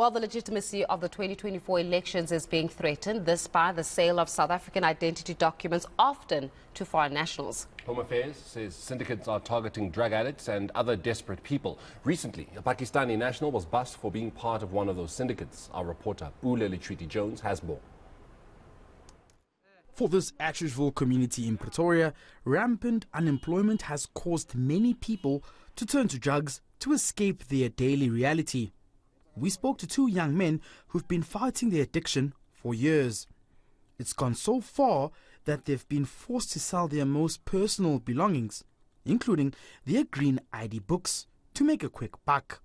While the legitimacy of the 2024 elections is being threatened, this by the sale of South African identity documents, often to foreign nationals. Home Affairs says syndicates are targeting drug addicts and other desperate people. Recently, a Pakistani national was busted for being part of one of those syndicates. Our reporter, Pule Letshwiti-Jones, has more. For this Atteridgeville community in Pretoria, rampant unemployment has caused many people to turn to drugs to escape their daily reality. We spoke to two young men who've been fighting their addiction for years. It's gone so far that they've been forced to sell their most personal belongings, including their green ID books, to make a quick buck.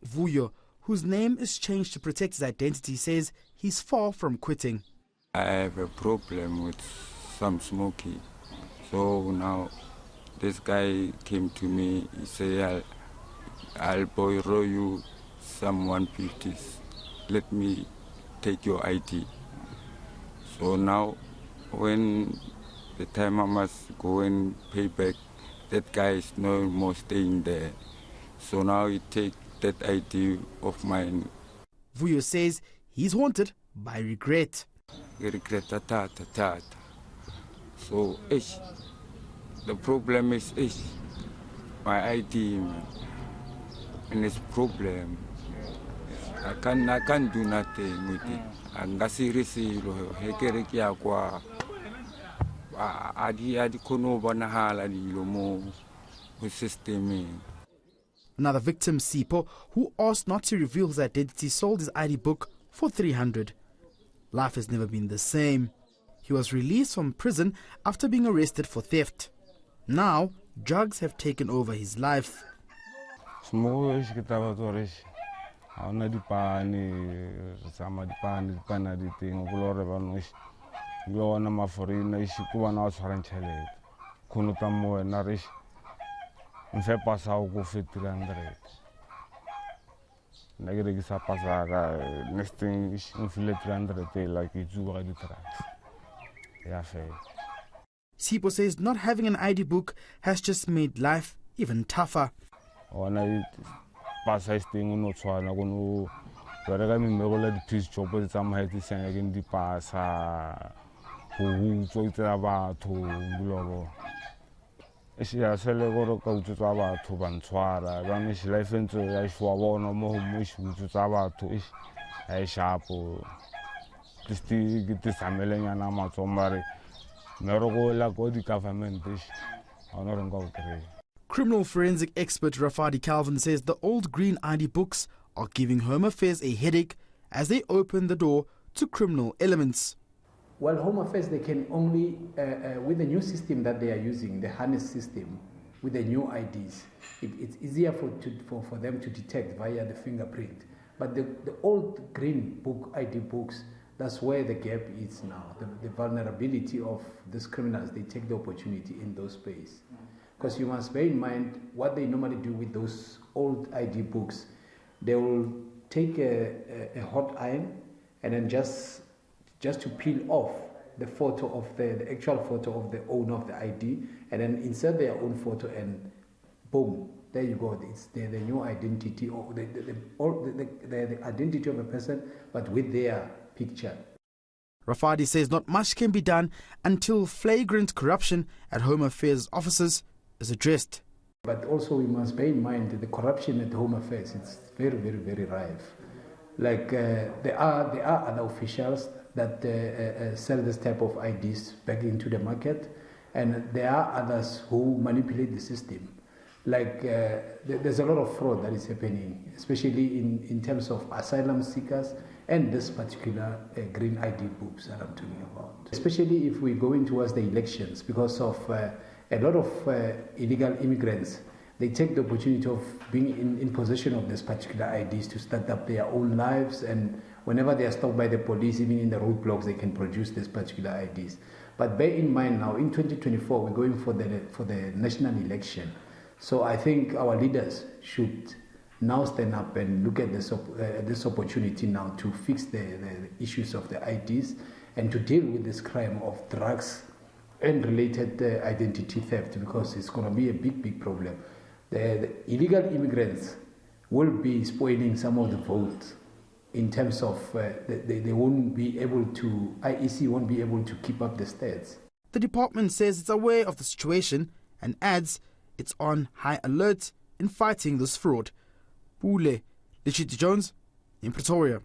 Vuyo, whose name is changed to protect his identity, says he's far from quitting. I have a problem with some smoking. So now this guy came to me, he said, I'll borrow you some 150s. Let me take your ID. So now when the time I must go and pay back, that guy is no more staying there. So now he take that ID of mine. Vuyo says he's haunted by regret. Regret that. So the problem is my ID, man. And it's problem. I can't do nothing with it. And that's seriously Another victim, Sipo, who asked not to reveal his identity, sold his ID book for 300. Life has never been the same. He was released from prison after being arrested for theft. Now, drugs have taken over his life. Sipo says not having an ID book has just made life even tougher. Criminal forensic expert Rafadi Calvin says the old green ID books are giving Home Affairs a headache as they open the door to criminal elements. Well, Home Affairs, they can only, with the new system that they are using, the harness system, with the new IDs, it's easier for them to detect via the fingerprint. But the old green book, ID books, that's where the gap is now. The vulnerability of these criminals, they take the opportunity in those spaces. Because you must bear in mind what they normally do with those old ID books. They will take a hot iron and then just to peel off the photo of the actual photo of the owner of the ID, and then insert their own photo, and boom, there you go. It's the new identity, or the identity of a person, but with their picture. Rafadi says not much can be done until flagrant corruption at Home Affairs offices is addressed. But also we must bear in mind that the corruption at Home Affairs, it's very, very, very rife. Like there are other officials that sell this type of IDs back into the market, and there are others who manipulate the system. Like there's a lot of fraud that is happening, especially in terms of asylum seekers and this particular green ID books that I'm talking about. Especially if we're going towards the elections, because of a lot of illegal immigrants, they take the opportunity of being in possession of these particular IDs to start up their own lives, and whenever they are stopped by the police, even in the roadblocks, they can produce these particular IDs. But bear in mind now, in 2024, we're going for the national election. So I think our leaders should now stand up and look at this opportunity now to fix the issues of the IDs and to deal with this crime of drugs and related identity theft, because it's going to be a big, big problem. The illegal immigrants will be spoiling some of the votes in terms of they won't be able to, IEC won't be able to keep up the stats. The department says it's aware of the situation and adds it's on high alert in fighting this fraud. Pule Letshwiti-Jones in Pretoria.